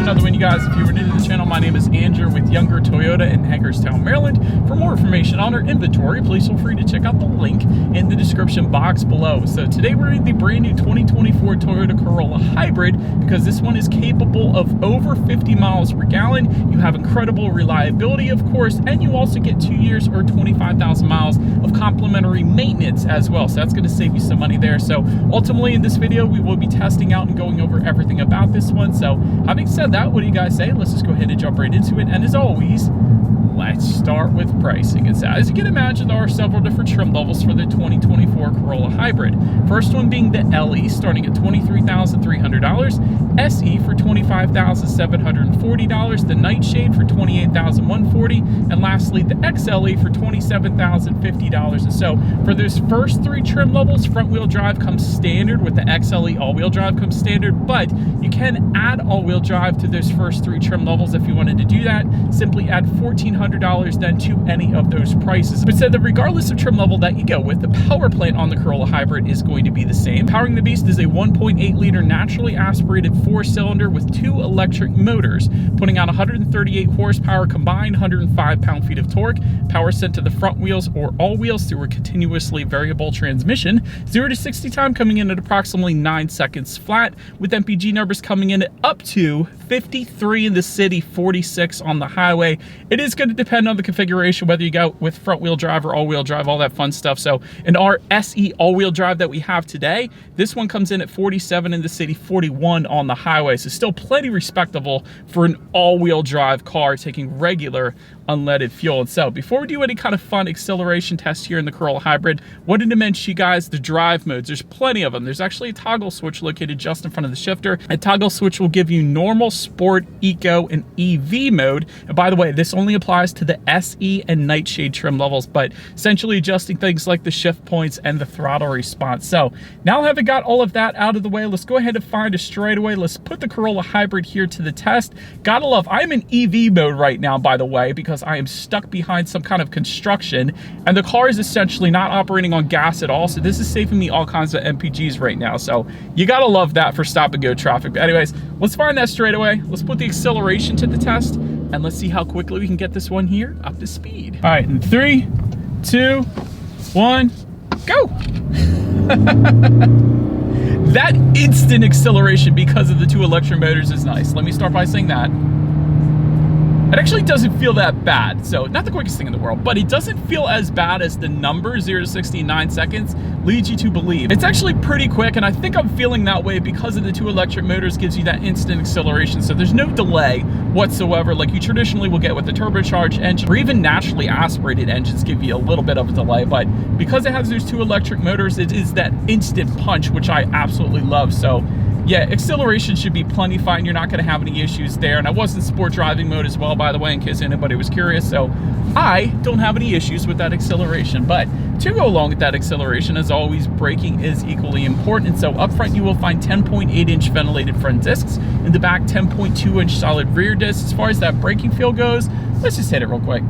another one, you guys. If you were new to the channel, my name is Andrew with Younger Toyota in Hagerstown, Maryland. For more information on our inventory, please feel free to check out the link in the description box below. So today we're in the brand new 2024 Toyota Corolla Hybrid because this one is capable of over 50 miles per gallon. You have incredible reliability, of course, and you also get 2 years or 25,000 miles of complimentary maintenance as well. So that's going to save you some money there. So ultimately in this video, we will be testing out and going over everything about this one. So having said that, what do you guys say? Let's just go ahead and jump right into it. And as always, let's start with pricing. And so as you can imagine, there are several different trim levels for the 2024 Corolla Hybrid. First one being the LE, starting at $23,300, SE for $25,740, the Nightshade for $28,140, and lastly the XLE for $27,050. And so for those first three trim levels, front wheel drive comes standard, with the XLE all-wheel drive comes standard, but you can add all-wheel drive to those first three trim levels if you wanted to do that. Simply add $1,400 then to any of those prices. But said that regardless of trim level that you go with, the power plant on the Corolla Hybrid is going to be the same. Powering the beast is a 1.8 liter naturally aspirated 4-cylinder with 2 electric motors, putting out 138 horsepower combined, 105 pound-feet of torque. Power sent to the front wheels or all wheels through a continuously variable transmission. 0 to 60 time coming in at approximately 9 seconds flat, with MPG numbers coming in at up to 53 in the city, 46 on the highway. It is going to depend on the configuration, whether you go with front wheel drive or all wheel drive, all that fun stuff. So in our SE all wheel drive that we have today, this one comes in at 47 in the city, 41 on the highway. So still plenty respectable for an all wheel drive car taking regular unleaded fuel. And so before we do any kind of fun acceleration test here in the Corolla Hybrid, wanted to mention you guys the drive modes. There's plenty of them. There's actually a toggle switch located just in front of the shifter. A toggle switch will give you normal, sport, eco, and EV mode. And by the way, this only applies to the SE and Nightshade trim levels, but essentially adjusting things like the shift points and the throttle response. So now having got all of that out of the way, let's go ahead and find a straightaway. Let's put the Corolla Hybrid here to the test. Gotta love, I'm in EV mode right now, by the way, because I am stuck behind some kind of construction and the car is essentially not operating on gas at all. So this is saving me all kinds of MPGs right now. So you gotta love that for stop and go traffic. But anyways, let's find that straightaway. Let's put the acceleration to the test and let's see how quickly we can get this one here up to speed. All right, in 3, 2, 1, go. That instant acceleration because of the 2 electric motors is nice. Let me start by saying that. It actually doesn't feel that bad. So not the quickest thing in the world, but it doesn't feel as bad as the number 0 to 60 in 9 seconds leads you to believe. It's actually pretty quick, and I think I'm feeling that way because of the 2 electric motors gives you that instant acceleration. So there's no delay whatsoever like you traditionally will get with the turbocharged engine, or even naturally aspirated engines give you a little bit of a delay. But because it has those 2 electric motors, it is that instant punch, which I absolutely love. So yeah, acceleration should be plenty fine. You're not going to have any issues there. And I was in sport driving mode as well, by the way, in case anybody was curious. So I don't have any issues with that acceleration. But to go along with that acceleration, as always, braking is equally important. And so up front, you will find 10.8-inch ventilated front discs. In the back, 10.2-inch solid rear discs. As far as that braking feel goes, let's just hit it real quick.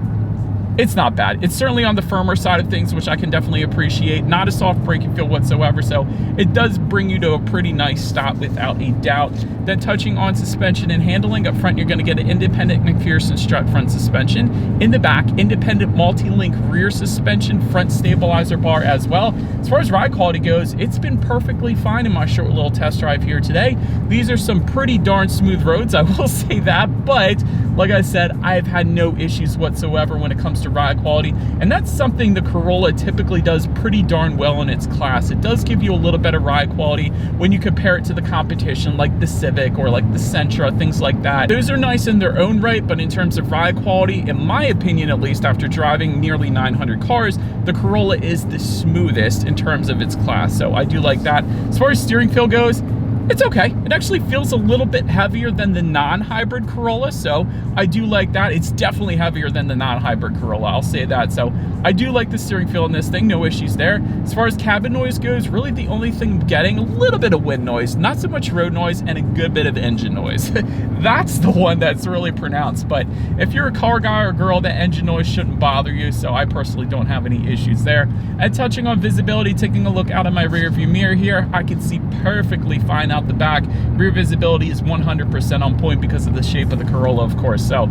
It's not bad. It's certainly on the firmer side of things, which I can definitely appreciate. Not a soft braking feel whatsoever, so it does bring you to a pretty nice stop without a doubt. Then touching on suspension and handling, up front you're going to get an independent McPherson strut front suspension. In the back, independent multi-link rear suspension, front stabilizer bar as well. As far as ride quality goes, it's been perfectly fine in my short little test drive here today. These are some pretty darn smooth roads, I will say that, but like I said, I've had no issues whatsoever when it comes to ride quality, and that's something the Corolla typically does pretty darn well in its class. It does give you a little better ride quality when you compare it to the competition like the Civic or like the Sentra, things like that. Those are nice in their own right, but in terms of ride quality, in my opinion at least, after driving nearly 900 cars, the Corolla is the smoothest in terms of its class, so I do like that. As far as steering feel goes, it's okay. It actually feels a little bit heavier than the non-hybrid Corolla, so I do like that. It's definitely heavier than the non-hybrid Corolla, I'll say that. So I do like the steering feel in this thing, no issues there. As far as cabin noise goes, really the only thing I'm getting, a little bit of wind noise, not so much road noise, and a good bit of engine noise. That's the one that's really pronounced, but if you're a car guy or girl, that engine noise shouldn't bother you, so I personally don't have any issues there. And touching on visibility, taking a look out of my rear view mirror here, I can see perfectly fine out the back. Rear visibility is 100% on point because of the shape of the Corolla, of course. So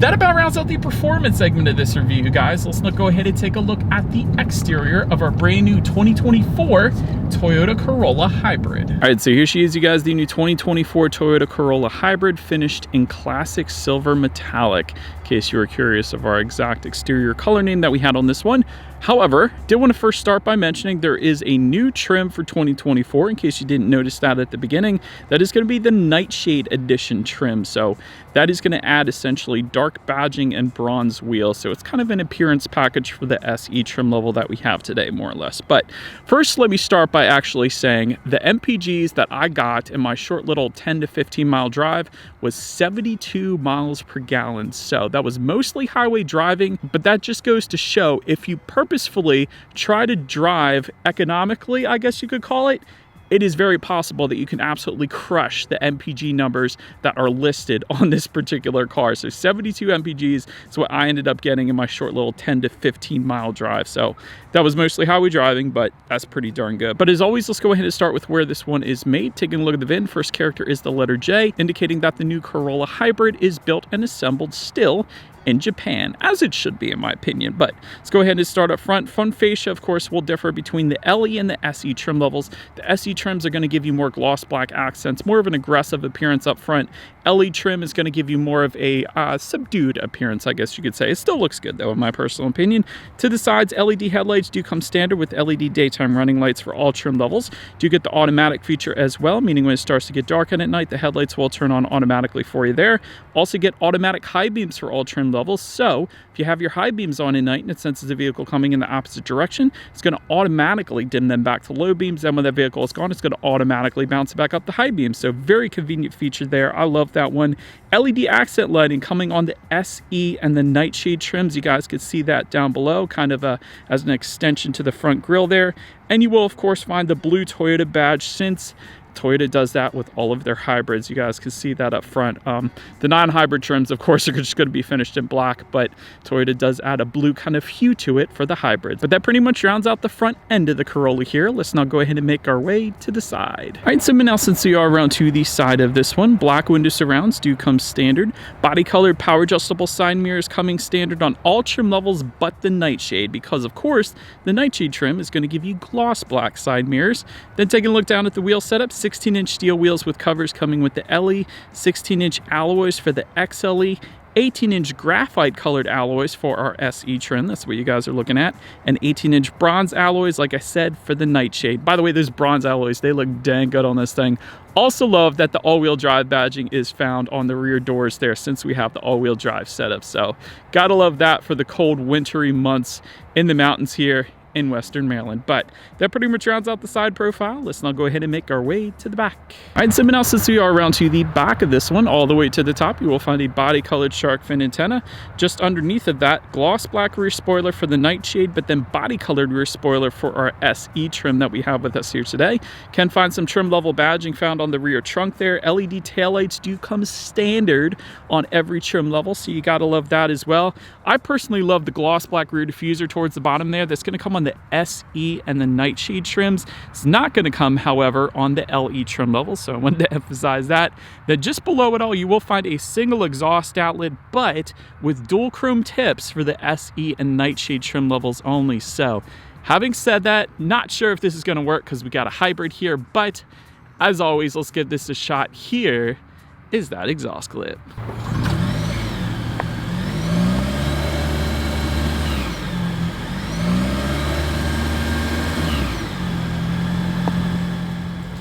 that about rounds out the performance segment of this review, guys. Let's go ahead and take a look at the exterior of our brand new 2024 Toyota Corolla Hybrid. All right, so here she is, you guys, the new 2024 Toyota Corolla Hybrid, finished in classic silver metallic, in case you were curious of our exact exterior color name that we had on this one. However, did want to first start by mentioning there is a new trim for 2024, in case you didn't notice that at the beginning. That is going to be the Nightshade Edition trim. So that is going to add essentially dark badging and bronze wheels. So it's kind of an appearance package for the SE trim level that we have today, more or less. But first, let me start by actually saying the MPGs that I got in my short little 10 to 15 mile drive was 72 miles per gallon. So that was mostly highway driving, but that just goes to show if you purposefully try to drive economically, I guess you could call it, it is very possible that you can absolutely crush the MPG numbers that are listed on this particular car. So 72 MPGs is what I ended up getting in my short little 10 to 15 mile drive. So that was mostly highway driving, but that's pretty darn good. But as always, let's go ahead and start with where this one is made. Taking a look at the VIN, first character is the letter J, indicating that the new Corolla Hybrid is built and assembled still in Japan, as it should be in my opinion. But let's go ahead and start up front. Front fascia, of course, will differ between the LE and the SE trim levels. The SE trims are going to give you more gloss black accents, more of an aggressive appearance up front. LE trim is going to give you more of a subdued appearance, I guess you could say. It still looks good though, in my personal opinion. To the sides, LED headlights do come standard with LED daytime running lights for all trim levels. Do get the automatic feature as well, meaning when it starts to get dark at night, the headlights will turn on automatically for you there. Also get automatic high beams for all trim levels. So if you have your high beams on at night and it senses a vehicle coming in the opposite direction, it's going to automatically dim them back to low beams. Then when that vehicle is gone, it's going to automatically bounce back up the high beams. So very convenient feature there. I love that one. LED accent lighting coming on the SE and the Nightshade trims. You guys could see that down below, kind of as an extension to the front grille there. And you will, of course, find the blue Toyota badge, since Toyota does that with all of their hybrids. You guys can see that up front. The non-hybrid trims, of course, are just going to be finished in black, but Toyota does add a blue kind of hue to it for the hybrids. But that pretty much rounds out the front end of the Corolla here. Let's now go ahead and make our way to the side. All right, so now since we are around to the side of this one, black window surrounds do come standard. Body colored power adjustable side mirrors coming standard on all trim levels but the Nightshade, because of course the Nightshade trim is going to give you gloss black side mirrors. Then taking a look down at the wheel setup, 16-inch steel wheels with covers coming with the LE, 16-inch alloys for the XLE, 18-inch graphite colored alloys for our SE trim. That's what you guys are looking at. And 18-inch bronze alloys, like I said, for the Nightshade. By the way, those bronze alloys, they look dang good on this thing. Also love that the all-wheel drive badging is found on the rear doors there, since we have the all-wheel drive setup. So gotta love that for the cold, wintry months in the mountains here in Western Maryland. But that pretty much rounds out the side profile. Let's now go ahead and make our way to the back. All right, so now since we are around to the back of this one, all the way to the top, you will find a body colored shark fin antenna. Just underneath of that, gloss black rear spoiler for the Nightshade, but then body colored rear spoiler for our SE trim that we have with us here today. Can find some trim level badging found on the rear trunk there. LED taillights do come standard on every trim level, so you gotta love that as well. I personally love the gloss black rear diffuser towards the bottom there. That's gonna come on the SE and the Nightshade trims. It's not going to come, however, on the LE trim level, so I wanted to emphasize that. Then just below it all, you will find a single exhaust outlet, but with dual chrome tips for the SE and Nightshade trim levels only. So having said that, not sure if this is going to work because we got a hybrid here, but as always, let's give this a shot. Here is that exhaust clip.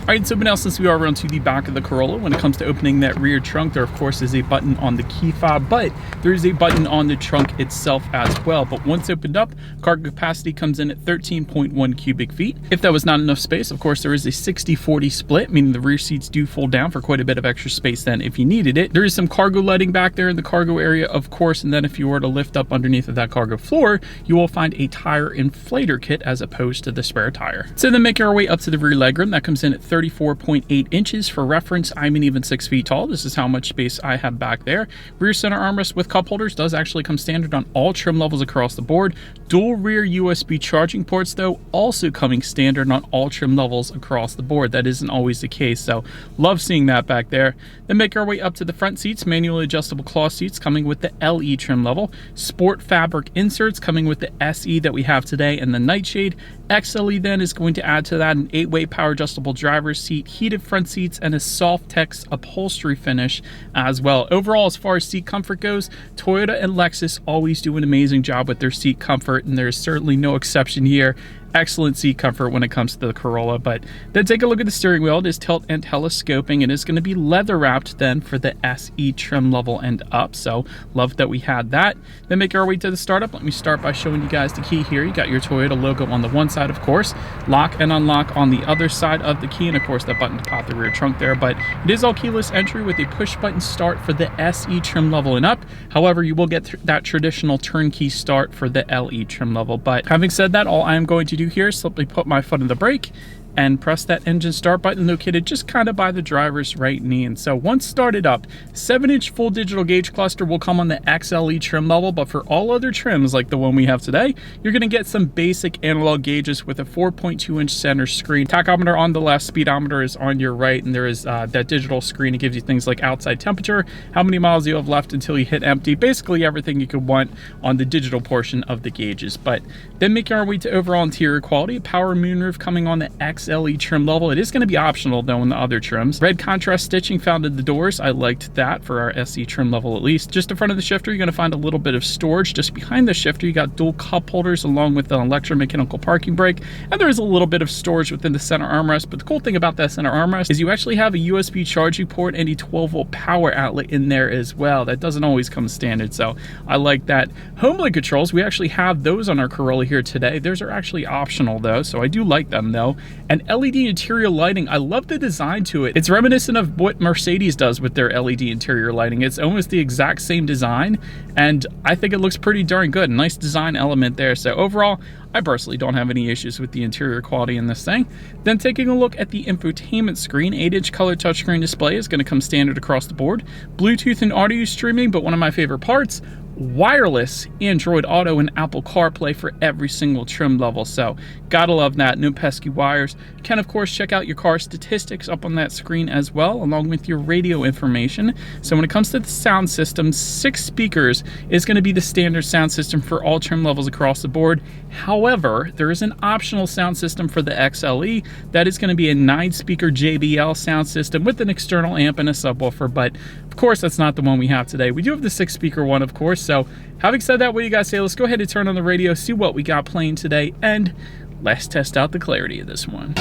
All right, so now since we are around to the back of the Corolla, when it comes to opening that rear trunk, there of course is a button on the key fob, but there is a button on the trunk itself as well. But once opened up, cargo capacity comes in at 13.1 cubic feet. If that was not enough space, of course, there is a 60-40 split, meaning the rear seats do fold down for quite a bit of extra space then if you needed it. There is some cargo lighting back there in the cargo area, of course, and then if you were to lift up underneath of that cargo floor, you will find a tire inflator kit as opposed to the spare tire. So then making our way up to the rear legroom, that comes in at 34.8 inches. For reference, I'm an even 6 feet tall. This is how much space I have back there. Rear center armrest with cup holders does actually come standard on all trim levels across the board. Dual rear USB charging ports though, also coming standard on all trim levels across the board. That isn't always the case, so love seeing that back there. Then make our way up to the front seats, manually adjustable cloth seats coming with the LE trim level, sport fabric inserts coming with the SE that we have today, and the nightshade. XLE then is going to add to that an 8-way power adjustable driver's seat, heated front seats, and a soft text upholstery finish as well. Overall, as far as seat comfort goes, Toyota and Lexus always do an amazing job with their seat comfort, and there's certainly no exception here. Excellent seat comfort when it comes to the Corolla. But then take a look at the steering wheel. It is tilt and telescoping, and it's going to be leather wrapped then for the SE trim level and up, so love that we had that. Then make our way to the startup. Let me start by showing you guys the key here. You got your Toyota logo on the one side, of course, lock and unlock on the other side of the key, and of course that button to pop the rear trunk there. But it is all keyless entry with a push button start for the SE trim level and up. However, you will get that traditional turnkey start for the LE trim level. But having said that, all I am going to do here is simply put my foot on the brake and press that engine start button located just kind of by the driver's right knee. And so once started up, 7-inch full digital gauge cluster will come on the XLE trim level, but for all other trims like the one we have today, you're going to get some basic analog gauges with a 4.2-inch center screen. Tachometer on the left, speedometer is on your right, and there is that digital screen. It gives you things like outside temperature, how many miles you have left until you hit empty, basically everything you could want on the digital portion of the gauges. But then making our way to overall interior quality, power moonroof coming on the XLE trim level. It is going to be optional though in the other trims. Red contrast stitching found in the doors. I liked that for our SE trim level at least. Just in front of the shifter, you're going to find a little bit of storage. Just behind the shifter, you got dual cup holders along with an electromechanical parking brake, and there is a little bit of storage within the center armrest. But the cool thing about that center armrest is you actually have a USB charging port and a 12-volt power outlet in there as well. That doesn't always come standard, so I like that. HomeLink controls, we actually have those on our Corolla here today. Those are actually optional though, so I do like them though. And LED interior lighting, I love the design to it. It's reminiscent of what Mercedes does with their LED interior lighting. It's almost the exact same design, and I think it looks pretty darn good. Nice design element there. So overall, I personally don't have any issues with the interior quality in this thing. Then taking a look at the infotainment screen, 8-inch color touchscreen display is going to come standard across the board. Bluetooth and audio streaming, but one of my favorite parts, wireless Android Auto and Apple CarPlay for every single trim level. So gotta love that, no pesky wires. You can of course check out your car statistics up on that screen as well, along with your radio information. So when it comes to the sound system, 6 speakers is going to be the standard sound system for all trim levels across the board. However, there is an optional sound system for the XLE that is going to be a 9-speaker JBL sound system with an external amp and a subwoofer, but of course that's not the one we have today. We do have the 6-speaker one, of course. So having said that, what do you guys say? Let's go ahead and turn on the radio, see what we got playing today, and let's test out the clarity of this one.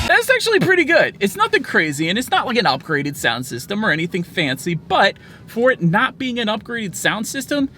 That's actually pretty good. It's nothing crazy, and it's not like an upgraded sound system or anything fancy, but for it not being an upgraded sound system,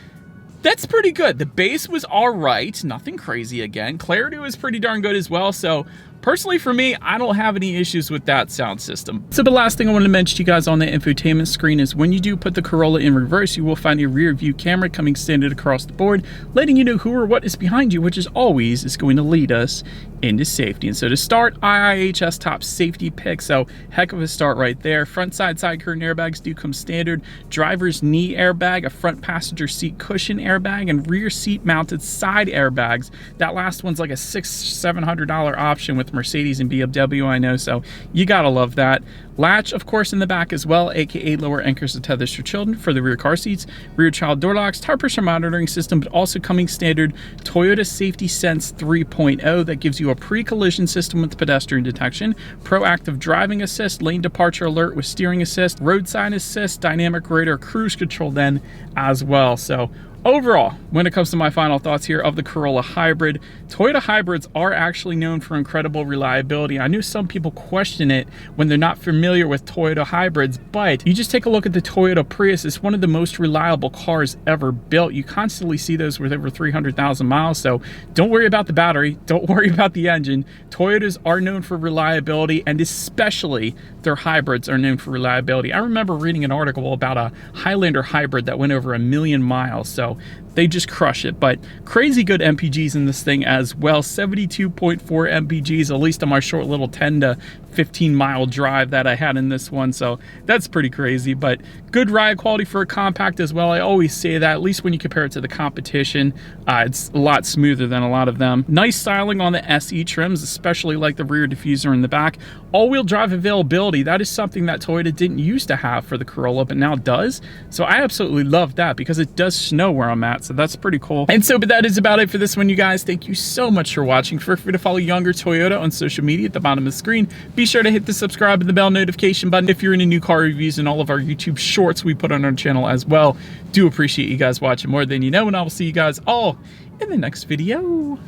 that's pretty good. The bass was all right, nothing crazy again. Clarity was pretty darn good as well, so personally for me, I don't have any issues with that sound system. So the last thing I wanted to mention to you guys on the infotainment screen is when you do put the Corolla in reverse, you will find a rear view camera coming standard across the board, letting you know who or what is behind you, which is always is going to lead us into safety. And so to start, IIHS top safety pick, so heck of a start right there. Front side curtain airbags do come standard, driver's knee airbag, a front passenger seat cushion airbag, and rear seat mounted side airbags. That last one's like a $600-700 option with Mercedes and BMW, I know, so you gotta love that. Latch, of course, in the back as well, aka lower anchors and tethers for children for the rear car seats, rear child door locks, tire pressure monitoring system, but also coming standard Toyota Safety Sense 3.0 that gives you a pre-collision system with pedestrian detection, proactive driving assist, lane departure alert with steering assist, roadside assist, dynamic radar cruise control then as well. So overall, when it comes to my final thoughts here of the Corolla Hybrid, Toyota Hybrids are actually known for incredible reliability. I know some people question it when they're not familiar with Toyota Hybrids, but you just take a look at the Toyota Prius. It's one of the most reliable cars ever built. You constantly see those with over 300,000 miles, so don't worry about the battery, don't worry about the engine. Toyotas are known for reliability, and especially their hybrids are known for reliability. I remember reading an article about a Highlander hybrid that went over 1 million miles, so They just crush it. But crazy good MPGs in this thing as well. 72.4 MPGs, at least on my short little 10 to 15 mile drive that I had in this one. So that's pretty crazy, but good ride quality for a compact as well. I always say that, at least when you compare it to the competition, it's a lot smoother than a lot of them. Nice styling on the SE trims, especially like the rear diffuser in the back. All-wheel drive availability, that is something that Toyota didn't used to have for the Corolla, but now does. So I absolutely love that because it does snow where I'm at, so that's pretty cool. And so, but that is about it for this one, you guys. Thank you so much for watching. Feel free to follow Younger Toyota on social media at the bottom of the screen. Be sure to hit the subscribe and the bell notification button if you're into new car reviews and all of our YouTube shorts we put on our channel as well. Do appreciate you guys watching more than you know, and I will see you guys all in the next video.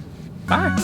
Bye.